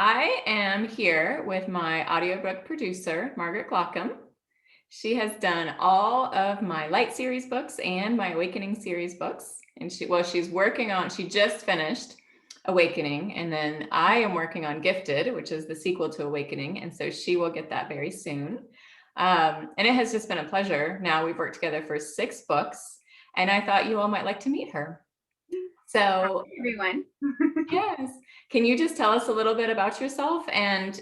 I am here with my audiobook producer, Margaret Glaccum. She has done all of my Light series books and my Awakening series books. And she just finished Awakening. And then I am working on Gifted, which is the sequel to Awakening. And so she will get that very soon. And it has just been a pleasure. Now we've worked together for 6 books, and I thought you all might like to meet her. So, hi, everyone. yes. Can you just tell us a little bit about yourself? And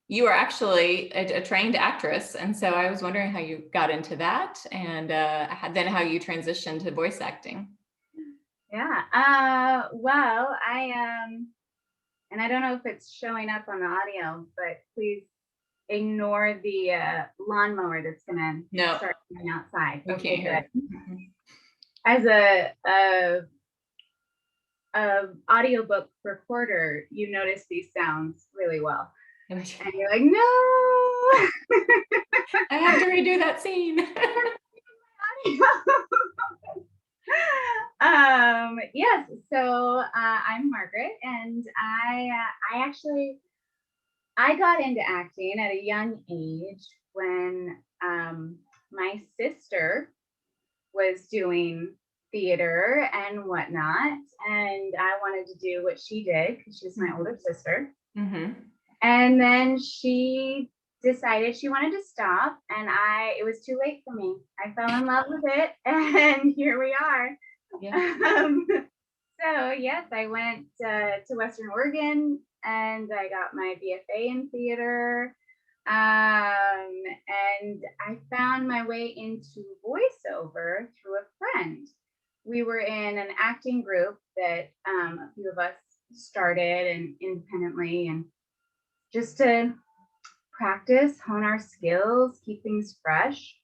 you are actually a trained actress. And so I was wondering how you got into that, and then how you transitioned to voice acting. Yeah. Well, and I don't know if it's showing up on the audio, but please ignore the lawnmower that's gonna start coming outside. We can't hear it. As a audiobook recorder, you notice these sounds really well. And you're like, no, I have to redo that scene. Yes. So I'm Margaret, and I got into acting at a young age when my sister was doing theater and whatnot, and I wanted to do what she did because she's my older sister. Mm-hmm. And then she decided she wanted to stop, and it was too late for me. I fell in love with it, and here we are. Yeah. So yes, I went to Western Oregon, and I got my BFA in theater. And I found my way into voiceover through a friend. We were in an acting group that a few of us started and independently, and just to practice, hone our skills, keep things fresh.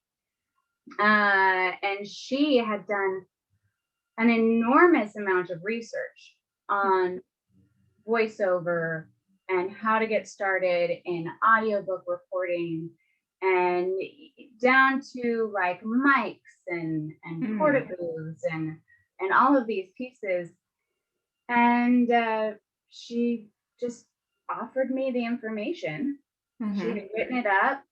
And she had done an enormous amount of research on voiceover and how to get started in audiobook recording, and down to like mics and portaboos and all of these pieces. And she just offered me the information. She had written it up.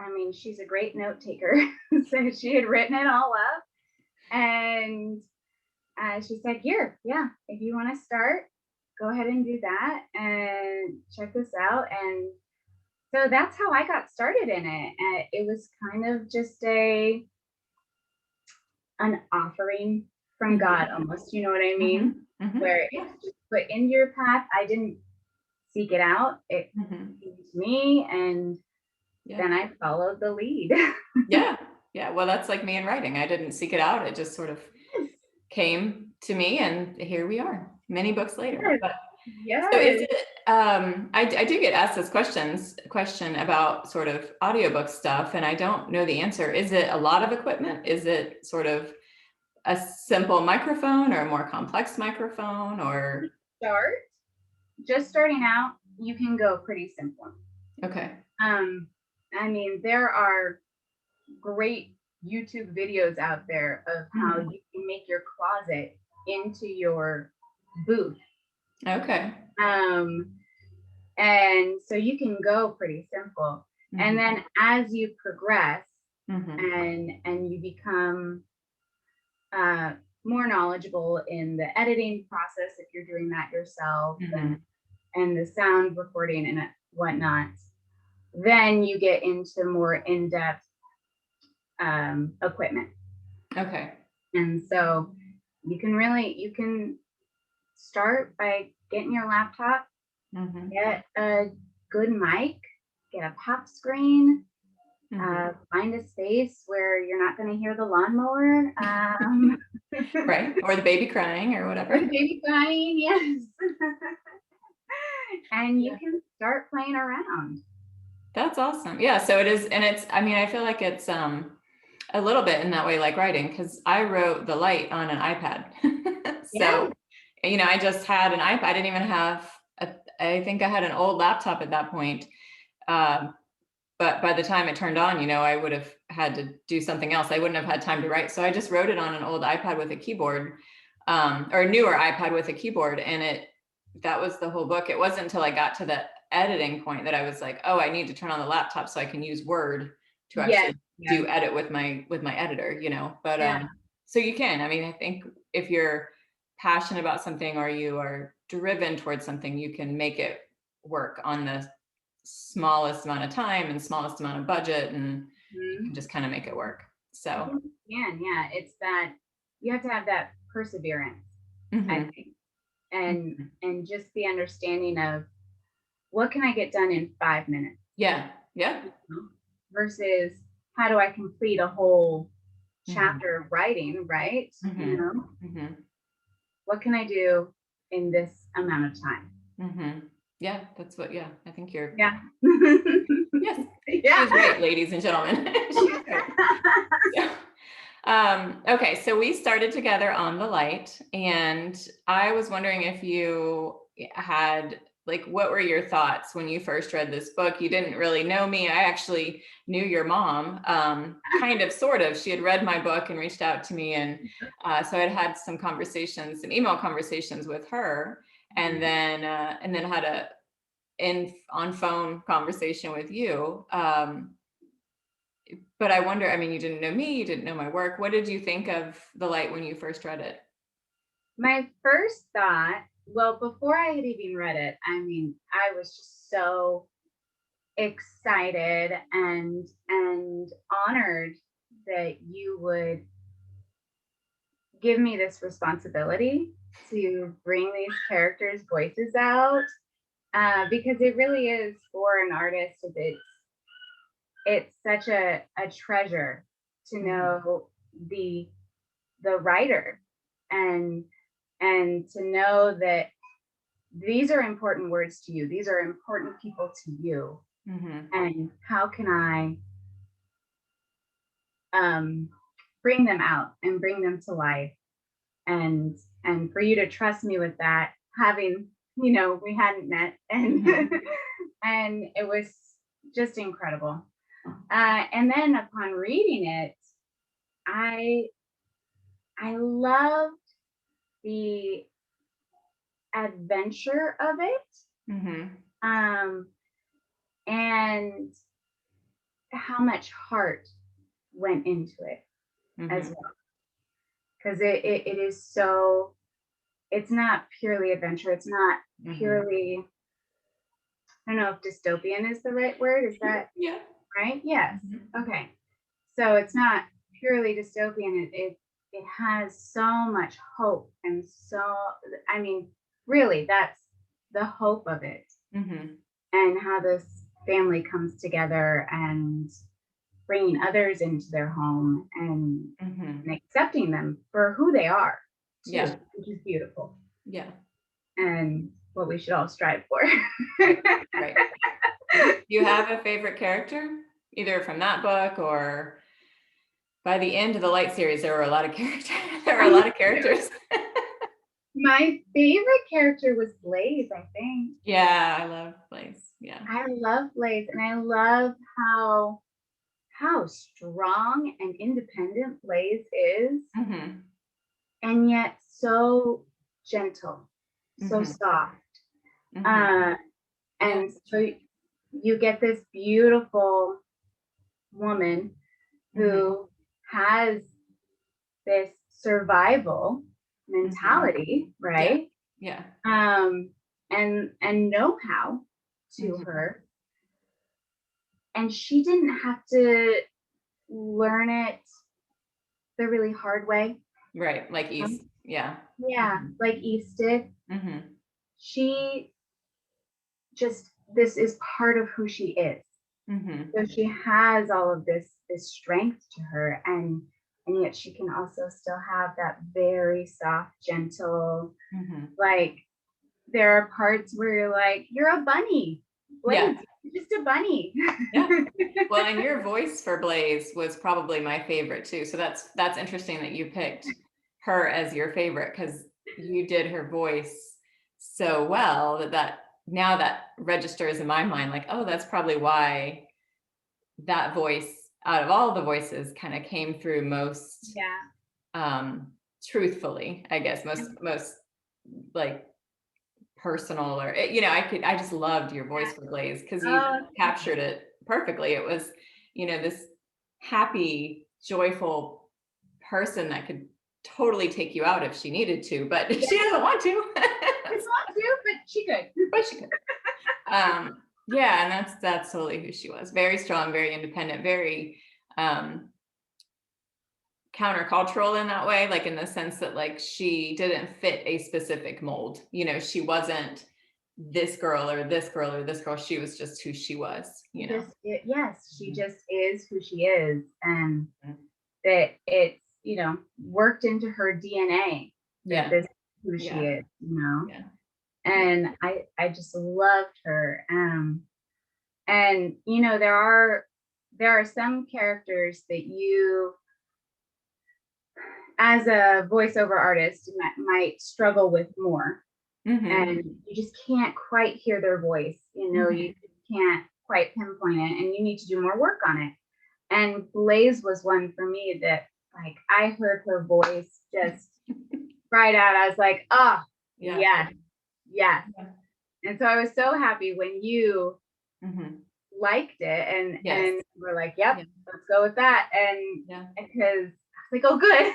I mean, she's a great note taker. So she had written it all up, and she said, here, yeah, if you want to start, go ahead and do that and check this out. And so that's how I got started in it. And it was kind of just an offering from God almost, you know what I mean? Where it's just put in your path. I didn't seek it out. It came to me, and then I followed the lead. Yeah. Well, that's like me in writing. I didn't seek it out. It just sort of came to me, and here we are many books later. But so is it, I do get asked this question about sort of audiobook stuff, and I don't know the answer. Is it a lot of equipment? Is it sort of a simple microphone or a more complex microphone, or? Just starting out, you can go pretty simple. Okay. I mean, there are great YouTube videos out there of how you can make your closet into your booth. Okay. And so you can go pretty simple. And then as you progress and you become more knowledgeable in the editing process, if you're doing that yourself, and the sound recording and whatnot, then you get into more in-depth equipment. Okay. And so you can start by getting your laptop, get a good mic, get a pop screen, find a space where you're not going to hear the lawnmower. Right. Or the baby crying or whatever. Or the baby crying, yes. And you can start playing around. That's awesome. Yeah. So it is. And I mean, I feel like it's a little bit in that way, like writing, because I wrote the Light on an iPad. So, I just had an iPad. I didn't even have, I think I had an old laptop at that point. But by the time it turned on, I would have had to do something else. I wouldn't have had time to write. So I just wrote it on an old iPad with a keyboard, or a newer iPad with a keyboard. And that was the whole book. It wasn't until I got to the editing point that I was like, oh, I need to turn on the laptop so I can use Word to Yes, actually yes, do edit with my editor, you know. But yeah. so you can. I mean, I think if you're passionate about something or you are driven towards something, you can make it work on the smallest amount of time and smallest amount of budget, and you can Mhm. just kind of make it work. I So, think you can, yeah. It's that you have to have that perseverance, I mhm, think, and mhm. and just the understanding of what can I get done in 5 minutes, Yeah, yeah. you know, versus how do I complete a whole Mhm, chapter of writing, right? You mhm, know, mhm, what can I do in this amount of time? mhm. Yeah, that's what, yeah, I think you're, Yeah. yes, she Yeah. is right, ladies and gentlemen. She's right. So, okay, so we started together on the light, and I was wondering if you had, like, what were your thoughts when you first read this book? You didn't really know me. I actually knew your mom, kind of, sort of. She had read my book and reached out to me, and so I'd had some conversations, some email conversations with her, and then had a in on phone conversation with you. But I wonder, I mean, you didn't know me, you didn't know my work. What did you think of The Light when you first read it? My first thought, well, before I had even read it, I mean, I was just so excited and honored that you would give me this responsibility to bring these characters' voices out, because it really is for an artist. It's such a treasure to Mhm, know the the writer and and to know that these are important words to you. These are important people to you. mhm, And how can I um, bring them out and bring them to life? And and for you to trust me with that, having we hadn't met, and mhm, and it was just incredible. And then upon reading it, I I loved the adventure of it, mhm, um, and how much heart went into it as mhm, well. Because it is so, it's not purely adventure. It's not mhm. purely, I don't know if dystopian is the right word. Is Sure, that yeah. right? Yes. Mhm, Okay. So it's not purely dystopian. It has so much hope, and so, I mean, really, that's the hope of it, mhm, and how this family comes together and bringing others into their home, and mhm. accepting them for who they are too, Yeah, which is beautiful, yeah. and what we should all strive for. Right, right. Do you have a favorite character, either from that book or by the end of the Light series? There were a lot of characters. There were a I lot of do. characters. My favorite character was Blaze, I think. Yeah, I love Blaze. Yeah. I love Blaze, and I love how strong and independent Blaze is, Mhm, and yet so gentle, so mhm, soft. mhm. Uh, Yeah, and that's so true. you get this beautiful woman Mhm, who has this survival mhm. mentality, Yeah, right? yeah. Um, and know-how to Mhm. her, and she didn't have to learn it the really hard way. Right, like Um, East. Yeah. yeah, Mhm, like East did. mhm, She just, this is part of who she is. mhm, So she has all of this strength to her, and yet she can also still have that very soft, gentle, mhm. like, there are parts where you're like, you're a bunny, Yeah, Blaze, you're just a bunny. yeah. Well, and your voice for Blaze was probably my favorite too. So that's interesting that you picked her as your favorite, because you did her voice so well that now that registers in my mind, like, oh, that's probably why that voice out of all the voices kind of came through most Yeah. truthfully, I guess, most like personal, or I just loved your voice for Blaze because you Oh, captured it perfectly. It was, this happy, joyful person that could totally take you out if she needed to, but yeah. she doesn't want to. She didn't want to, but she could. But she could. Yeah, and that's totally who she was. Very strong, very independent, very countercultural in that way, like in the sense that like she didn't fit a specific mold. She wasn't this girl or this girl or this girl. She was just who she was, Yes, she just is who she is. And that it's, worked into her DNA that this is who she is, Yeah. And I just loved her. And there are some characters that you, as a voiceover artist, might struggle with more. And you just can't quite hear their voice. You can't quite pinpoint it, and you need to do more work on it. And Blaze was one for me that, like, I heard her voice just right out. I was like, oh, yes. Yeah. And so I was so happy when you liked it and we're like, yep, let's go with that. And because I was like, oh, good.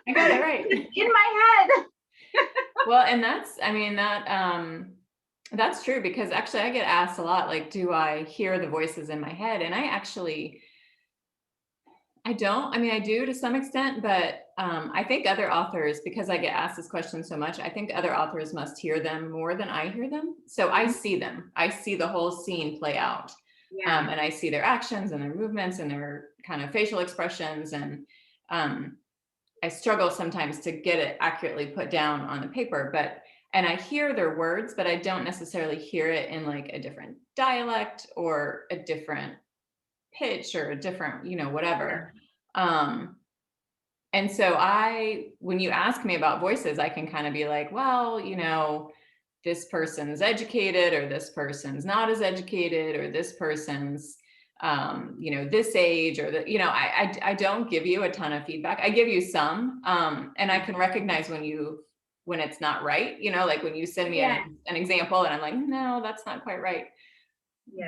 I got it right. In my head. Well, and that's true, because actually I get asked a lot, like, do I hear the voices in my head? And I don't. I do to some extent, but I think other authors, because I get asked this question so much, I think other authors must hear them more than I hear them. So I see them. I see the whole scene play out. And I see their actions and their movements and their kind of facial expressions. And I struggle sometimes to get it accurately put down on the paper, and I hear their words, but I don't necessarily hear it in like a different dialect or a different pitch or a different, whatever. And so when you ask me about voices, I can kind of be like, well, this person's educated, or this person's not as educated, or this person's, this age, or I don't give you a ton of feedback. I give you some, and I can recognize when it's not right, like when you send me an example and I'm like, no, that's not quite right.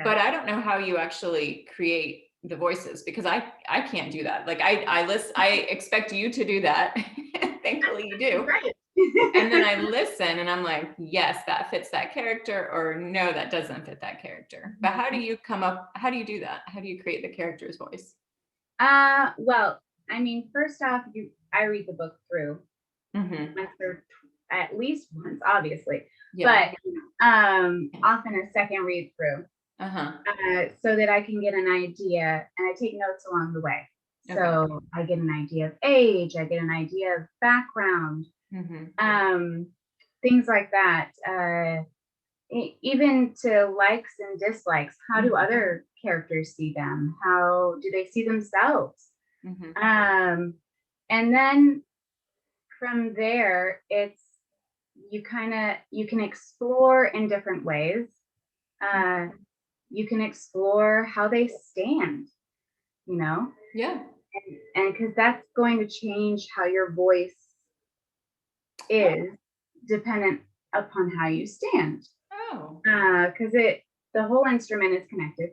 But I don't know how you actually create the voices, because I can't do that. Like I expect you to do that. Thankfully you do. Right. And then I listen and I'm like, yes, that fits that character, or no, that doesn't fit that character. But how do you do that? How do you create the character's voice? Well, first off, I read the book through at least once, obviously, but often a second read through, so that I can get an idea, and I take notes along the way. So I get an idea of age, I get an idea of background, things like that. Even to likes and dislikes. How do other characters see them? How do they see themselves? And then from there, it's you can explore in different ways. You can explore how they stand, and because that's going to change how your voice is dependent upon how you stand. Because the whole instrument is connected.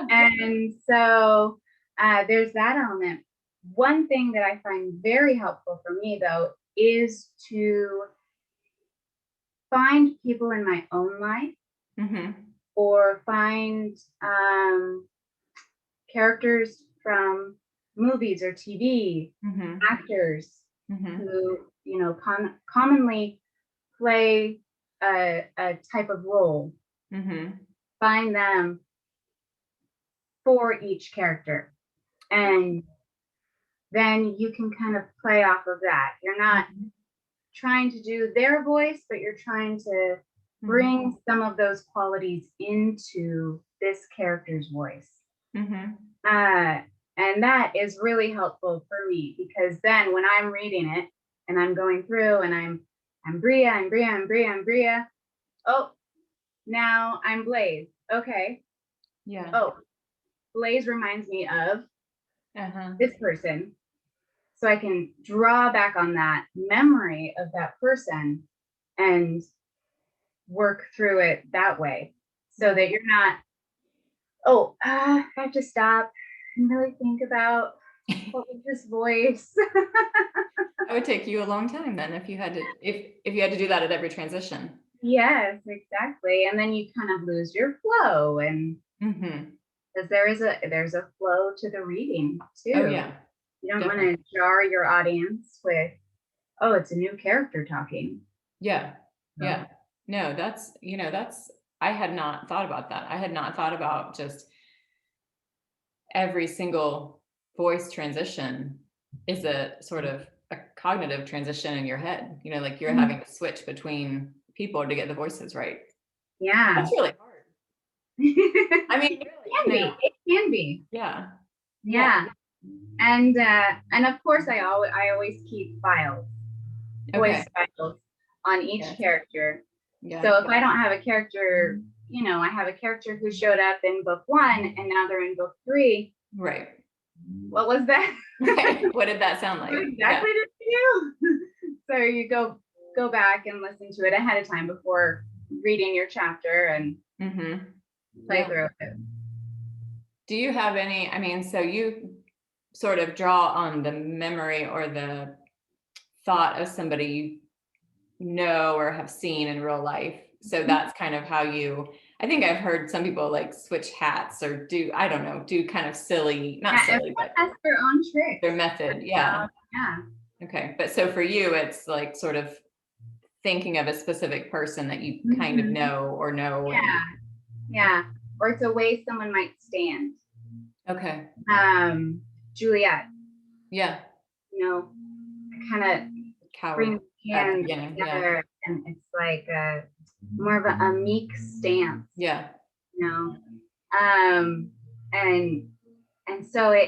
And so there's that element. One thing that I find very helpful for me, though, is to find people in my own life, or find characters from movies or TV, actors who commonly play a type of role. Find them for each character, and then you can kind of play off of that. You're not trying to do their voice, but you're trying to bring some of those qualities into this character's voice. And that is really helpful for me, because then when I'm reading it and I'm going through and I'm Bria. Oh, now I'm Blaze. Okay. Oh, Blaze reminds me of this person. So I can draw back on that memory of that person and work through it that way so that you're not, oh, I have to stop and really think about what was this voice. That would take you a long time then if you had to, if you had to do that at every transition. Yes, exactly. And then you kind of lose your flow, and Mm-hmm. because there's a flow to the reading too. Oh yeah. You don't want Definitely. to jar your audience with, oh, it's a new character talking. Yeah. So, Yeah. No, that's, I had not thought about that. I had not thought about just every single voice transition is a sort of a cognitive transition in your head, like you're having to switch between people to get the voices right. yeah. That's really hard. I mean, It really, can be. It can be. yeah. Yeah. Yeah. And of course I always keep files, voice Okay. files on each Yes. character. Yeah. So if I don't have a character, I have a character who showed up in book 1 and now they're in book 3. Right. What was that? Right. What did that sound like? What exactly did you do? So you go back and listen to it ahead of time before reading your chapter and play through it. Do you have any, so you sort of draw on the memory or the thought of somebody you know or have seen in real life. So that's kind of how I think I've heard some people like switch hats or do kind of silly, not silly, but has their own trick. their method. Yeah. Yeah. Okay. But so for you, it's like sort of thinking of a specific person that you kind of know or know. Yeah. Yeah. Or it's a way someone might stand. Okay. Juliet. Yeah. Kind of bring hands together, and it's like more of a meek stance. Yeah. And so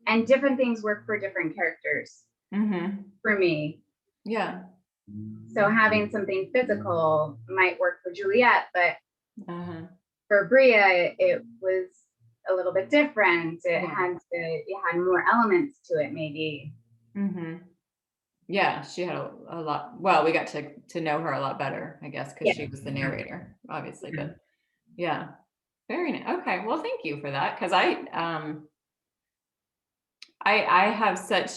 and different things work for different characters. For me. Yeah. So having something physical might work for Juliet, but for Bria, it was a little bit different. It had more elements to it, maybe. Yeah, she had a lot. Well, we got to know her a lot better, I guess, because she was the narrator, obviously. But yeah, very nice. Okay, well, thank you for that, because I have such.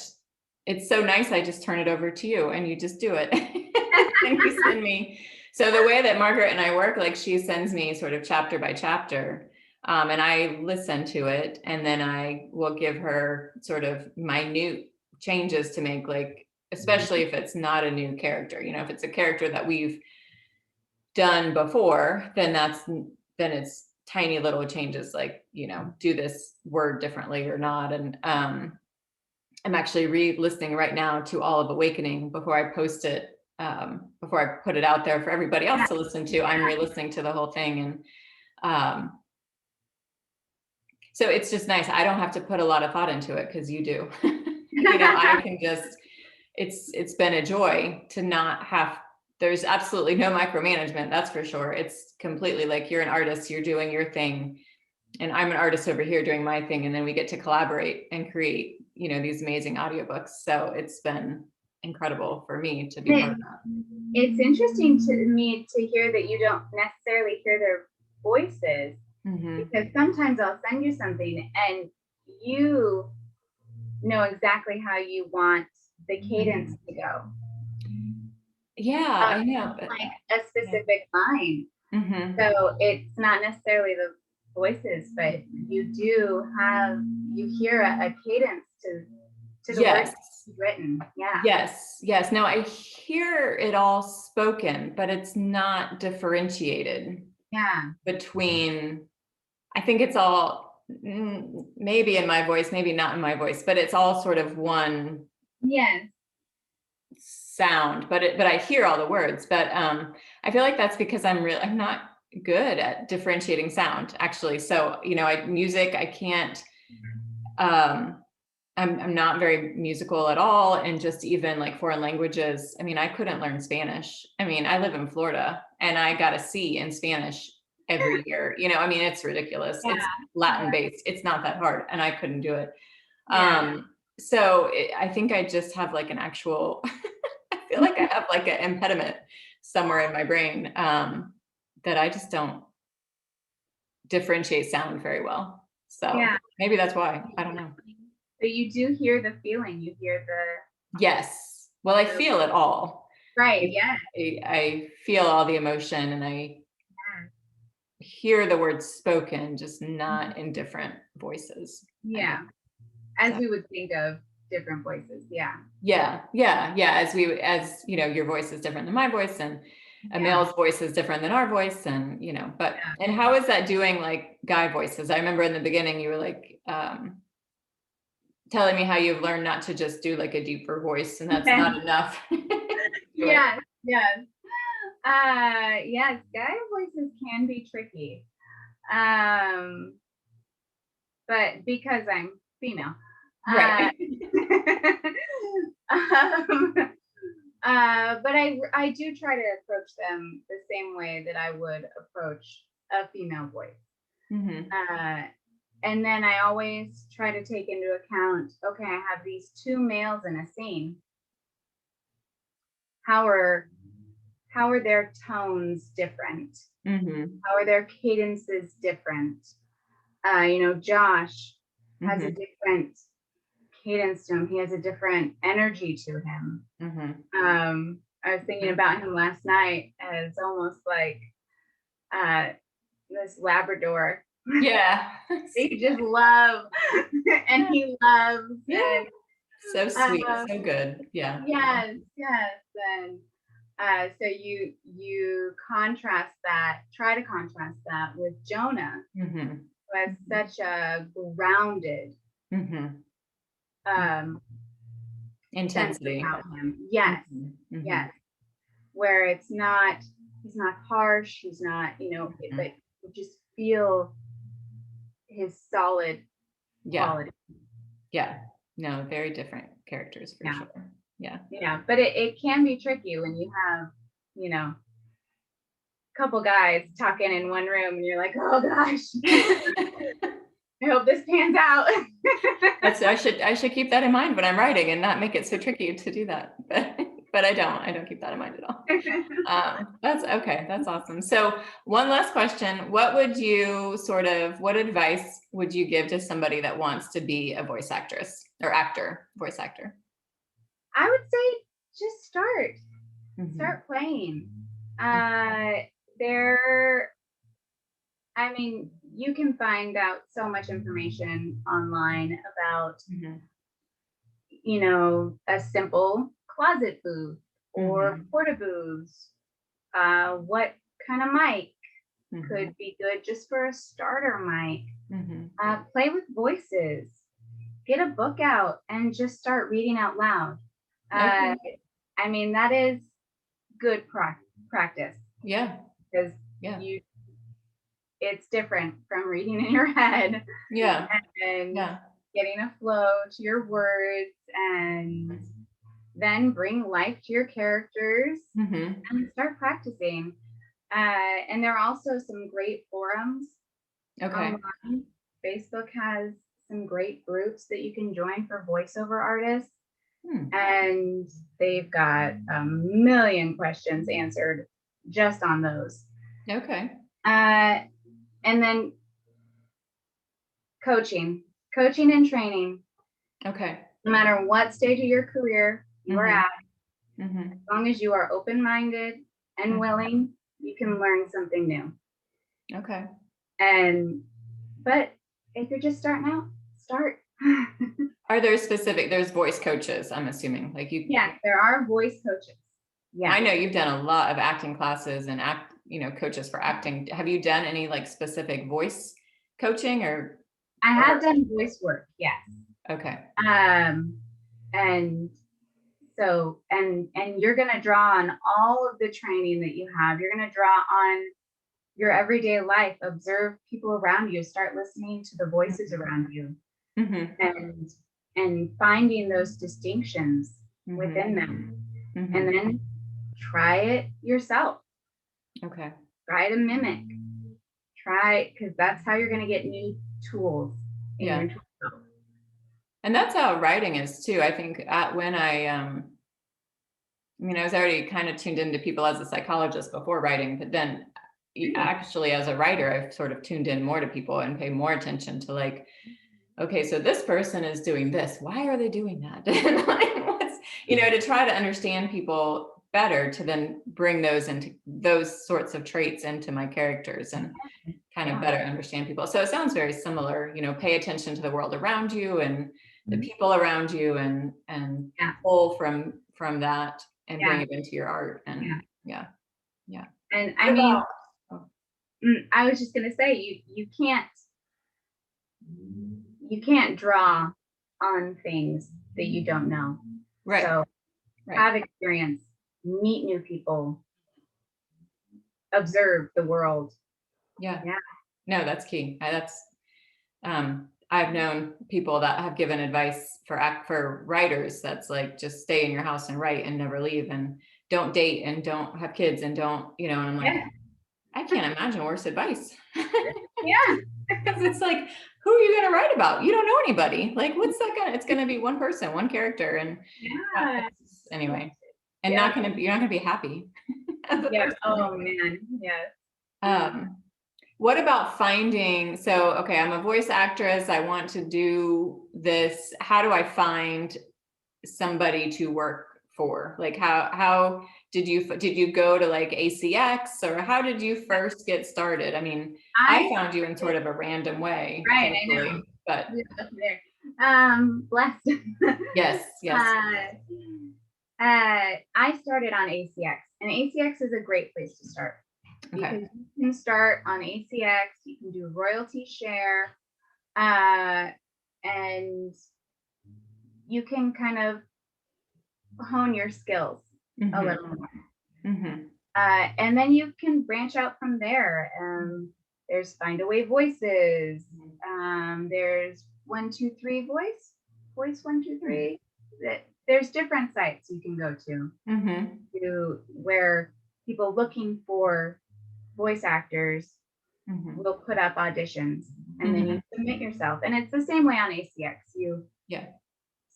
It's so nice. I just turn it over to you, and you just do it. And you send me. So the way that Margaret and I work, like she sends me sort of chapter by chapter, and I listen to it, and then I will give her sort of minute changes to make, like, especially if it's not a new character, if it's a character that we've done before, then it's tiny little changes, like, do this word differently or not. And I'm actually re-listening right now to all of Awakening before I post it, before I put it out there for everybody else to listen to. I'm re-listening to the whole thing. And so it's just nice. I don't have to put a lot of thought into it, because you do. I can just, it's been a joy to not have, there's absolutely no micromanagement, that's for sure. It's completely like, you're an artist, you're doing your thing, and I'm an artist over here doing my thing, and then we get to collaborate and create, these amazing audiobooks. So it's been incredible for me to be part of that. It's interesting to me to hear that you don't necessarily hear their voices, because sometimes I'll send you something and you know exactly how you want the cadence to go. Yeah, I know. Like a specific line. So it's not necessarily the voices, but you hear a cadence to the words written. Yeah. Yes. No, I hear it all spoken, but it's not differentiated. Yeah. Between, I think it's all maybe in my voice, maybe not in my voice, but it's all sort of one sound, but I hear all the words. But I feel like that's because I'm not good at differentiating sound, actually. So, music, I can't, I'm not very musical at all. And just even like foreign languages, I couldn't learn Spanish. I live in Florida and I got a C in Spanish every year. It's ridiculous. It's Latin based. It's not that hard, and I couldn't do it. So I think I just have like an actual, I feel like I have like an impediment somewhere in my brain. that I just don't differentiate sound very well. So Yeah. maybe that's why. I don't know. But you do hear the feeling. You hear Yes. Well, I the feel it all. right. I, Yeah. I feel all the emotion and I hear the words spoken, just not in different voices. I Yeah. guess. As So we would think of different voices. Yeah. yeah. As you know, your voice is different than my voice, and a Yeah. male's voice is different than our voice, and you know. But Yeah. and how is that doing like guy voices? I remember in the beginning you were like telling me how you've learned not to just do like a deeper voice, and that's not enough. Do it. Yes. Yes. Yes. Guy voices can be tricky. Um, but because I'm female. Uh, Right. um, but I do try to approach them the same way that I would approach a female voice. Hmm. And then I always try to take into account, okay, I have these two males in a scene. How are their tones different? Hmm. How are their cadences different? Josh has a Hmm. different cadence to him. He has a different energy to him. Hmm. I was thinking about him last night as almost like this Labrador. Yeah. They just love, and he loves, Yeah. So and sweet. So good. Yeah. yes, yes, and so you try to contrast that with Jonah, Hmm. who has such a grounded Hmm. um, sense Intensity. about him. Yes, Hmm. Hmm. yes, where he's not harsh, he's not, but you just feel his solid Yeah. quality. Yeah. No, very different characters for Yeah, sure. Yeah. yeah, but it can be tricky when you have, you know, a couple guys talking in one room and you're like, oh gosh, I hope this pans out. I should keep that in mind when I'm writing and not make it so tricky to do that. But I don't keep that in mind at all. That's okay. That's awesome. So one last question. What advice would you give to somebody that wants to be a voice actress or voice actor? I would say just Hmm. start playing. Uh, there, I mean, you can find out so much information online about, Hmm. a simple closet booth or Hmm. porta booths. What kind of mic Hmm. could be good just for a starter mic? Hmm. Play with voices. Get a book out and just start reading out loud. Uh, Okay. I mean, that is good practice Yeah. because Yeah. you it's different from reading in your head Yeah. and Yeah. getting a flow to your words and then bring life to your characters Hmm. and start practicing. And there are also some great forums Okay. online. Facebook has some great groups that you can join for voiceover artists, Hmm. and they've got a million questions answered just on those. Okay. Uh, and then coaching and training, Okay. no matter what stage of your career you are Hmm. at, Hmm. as long as you are open minded and Hmm. willing, you can learn something new. Okay. And, but if you're just starting out, start. Are there there's voice coaches, I'm assuming, like Yes, there are voice coaches. I Yes. know you've done a lot of acting classes and coaches for acting. Have you done any like specific voice coaching I or have done voice work, yes. okay. Um, and so, and you're going to draw on all of the training that you have. You're going to draw on your everyday life, observe people around you, start listening to the voices around you, Mm-hmm. and finding those distinctions Mm-hmm. within them. And Mm-hmm. then try it yourself. Okay. Try to mimic. Try, because that's how you're going to get new tools in Yeah. your tool. And that's how writing is too. I think when I was already kind of tuned into people as a psychologist before writing, but then actually, as a writer, I've sort of tuned in more to people and pay more attention to like, okay, so this person is doing this. Why are they doing that? And like, what's, to try to understand people better, to then bring those sorts of traits into my characters and kind of better understand people. So it sounds very similar, pay attention to the world around you and the people around you, and pull from that and bring it into your art. And yeah. And What I mean, about, oh, I was just gonna say, you can't draw on things that you don't know. right, So right. have experience, meet new people, observe the world. Yeah. Yeah. No, that's key. I've known people that have given advice for writers that's like, just stay in your house and write and never leave, and don't date and don't have kids and don't, and I'm like, I can't imagine worse advice. Yeah. Because it's like, who are you going to write about? You don't know anybody. Like, what's that it's going to be one person, one character. And anyway, and you're not going to be happy as a person. Oh man. Yes. What about finding, so, okay, I'm a voice actress. I want to do this. How do I find somebody to work for? Like, how did you go to like ACX, or how did you first get started? I mean, I found you in sort of a random way. Right, I know. But blessed. yes. I started on ACX, and ACX is a great place to start. Because you can start on ACX, you can do royalty share, and you can kind of hone your skills a little more. And then you can branch out from there. There's Find a Way Voices. There's 123 Voice 123. There's different sites you can go to where people looking for voice actors will put up auditions, and then you submit yourself. And it's the same way on ACX. You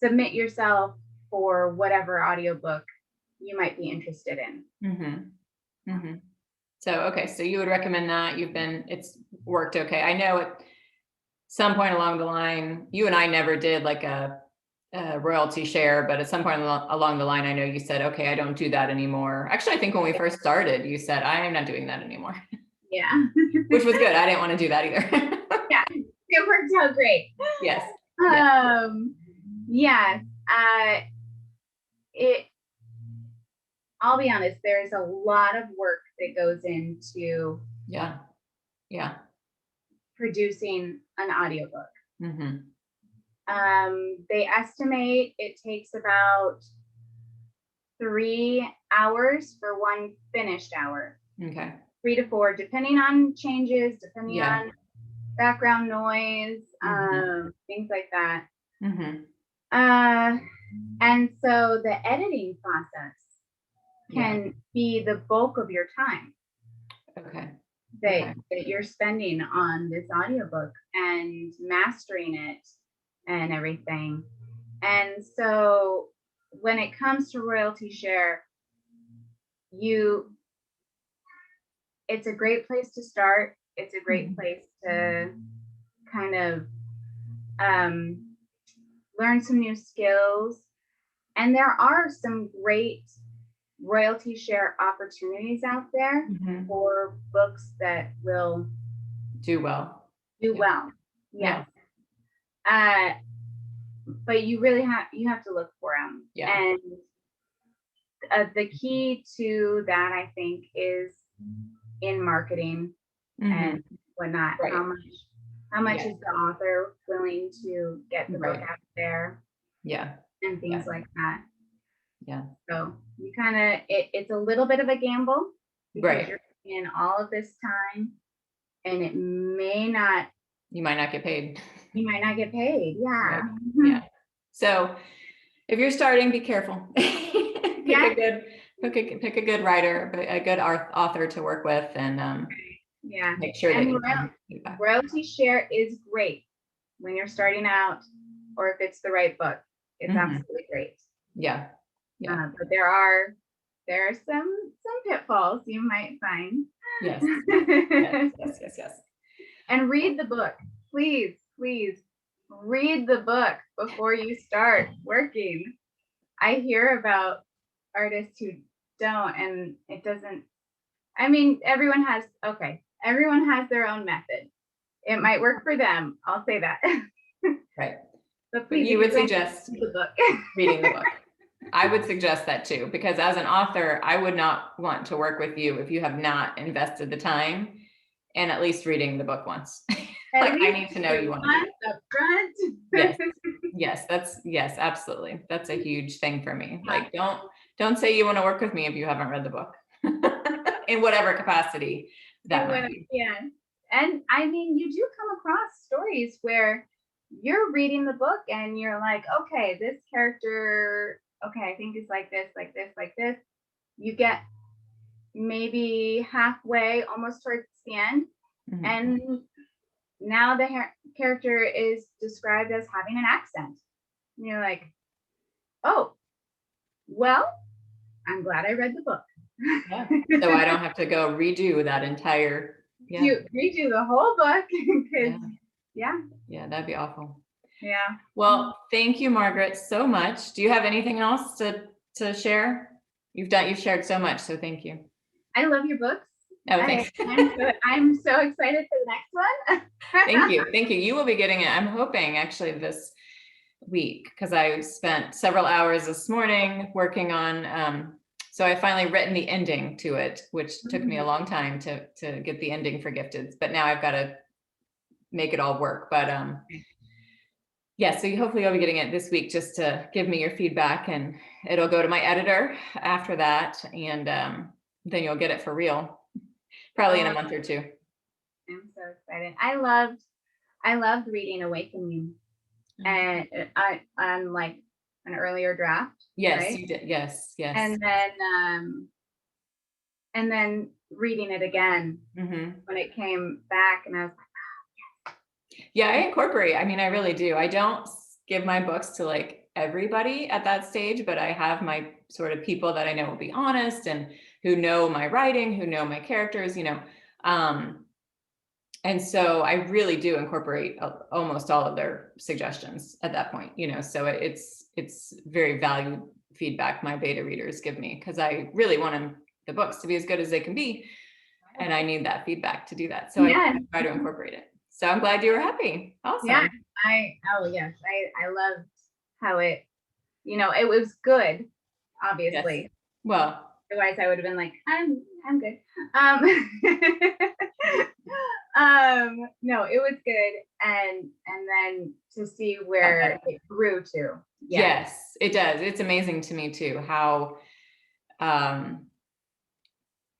submit yourself for whatever audiobook you might be interested in. So, okay, so you would recommend that. It's worked okay. I know at some point along the line, you and I never did like a royalty share, but at some point along the line, I know you said, okay, I don't do that anymore. Actually, I think when we first started, you said, I am not doing that anymore. Yeah. Which was good. I didn't want to do that either. Yeah, it worked out great. Yes. I'll be honest, there's a lot of work that goes into producing an audiobook. They estimate it takes about 3 hours for one finished hour. 3 to 4, depending on changes, depending on background noise, things like that. And so the editing process can be the bulk of your time that you're spending on this audiobook and mastering it and everything. And so when it comes to royalty share, it's a great place to start. It's a great place to kind of learn some new skills. And there are some great royalty share opportunities out there for books that will do well. Yes. But you really have to look for them. And the key to that, I think, is in marketing and whatnot. How much is the author willing to get the book out there? And things like that. So you kind of, it's a little bit of a gamble, because you're in all of this time, and you might not get paid. You might not get paid. So if you're starting, be careful. Pick a good writer, a good author to work with, and make sure that royalty share is great when you're starting out, or if it's the right book, it's absolutely great. But there are there are some pitfalls you might find. Yes. Yes. And read the book. Please read the book before you start working. I hear about artists who don't, and it doesn't, I mean, everyone has their own method. It might work for them. I'll say that. Right. But But please, you would suggest read the book. reading the book. I would suggest that too, because as an author, I would not want to work with you if you have not invested the time in at least reading the book once. Like, I need to know you want to do it. Up front. Yes, absolutely. That's a huge thing for me. Like, don't say you want to work with me if you haven't read the book in whatever capacity that might be. Yeah. And I mean, you do come across stories where you're reading the book and you're like, okay, this character, okay, I think it's like this, like this, like this. You get maybe halfway, almost towards the end, Mhm. and now the character is described as having an accent. And you're like, oh, well, I'm glad I read the book. Yeah. So I don't have to go redo that entire, redo the whole book, because yeah, that'd be awful. Yeah. Well, thank you, Margaret, so much. Do you have anything else to share? You've shared so much, so thank you. I love your books. Oh, thanks. I'm so excited for the next one. Thank you. You will be getting it, I'm hoping, actually this week, because I spent several hours this morning working on, so I finally written the ending to it, which took me a long time to get the ending for Gifted, but now I've got to make it all work. But yeah, so hopefully you'll be getting it this week, just to give me your feedback, and it'll go to my editor after that, and then you'll get it for real, probably in a month or two. I'm so excited. I loved reading Awakening, and on like an earlier draft. Yes, right? you did. Yes. And then reading it again when it came back, and I was like, yeah, I incorporate. I mean, I really do. I don't give my books to like everybody at that stage, but I have my sort of people that I know will be honest and who know my writing, who know my characters, and so I really do incorporate almost all of their suggestions at that point, so it's very valued feedback my beta readers give me, because I really want the books to be as good as they can be. And I need that feedback to do that. So I try to incorporate it. So I'm glad you were happy. Awesome. Yeah, I loved how it, it was good, obviously. Yes. Well, otherwise I would have been like, I'm good. No, it was good. And then to see where it grew to. Yes, it does. It's amazing to me too, how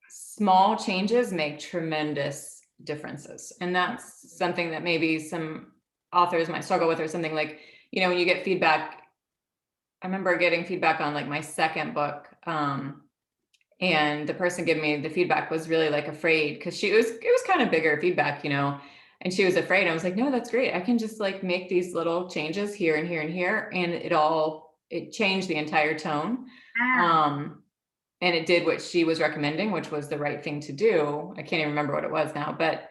small changes make tremendous differences. And that's something that maybe some authors might struggle with, or something like, when you get feedback. I remember getting feedback on like my second book, and the person giving me the feedback was really like afraid, because it was kind of bigger feedback, and she was afraid. I was like, no, that's great. I can just like make these little changes here and here and here, and it changed the entire tone. And it did what she was recommending, which was the right thing to do. I can't even remember what it was now, but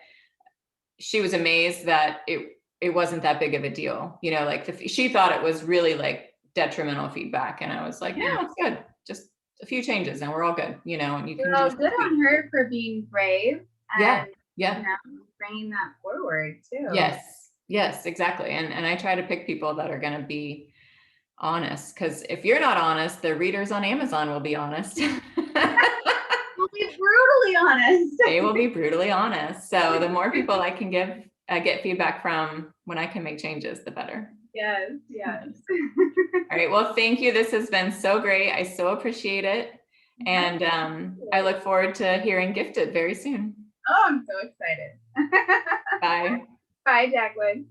she was amazed that it wasn't that big of a deal. Like she thought it was really like detrimental feedback. And I was like, no, it's good. Just a few changes and we're all good, and you can just good on her for being brave. And, bringing that forward too. Yes, exactly. And I try to pick people that are going to be honest, because if you're not honest, the readers on Amazon will be honest. They'll be brutally honest. They will be brutally honest. So the more people I can get feedback from when I can make changes, the better. Yes. All right. Well, thank you. This has been so great. I so appreciate it. And I look forward to hearing Gifted very soon. Oh, I'm so excited. Bye. Bye, Jacqueline.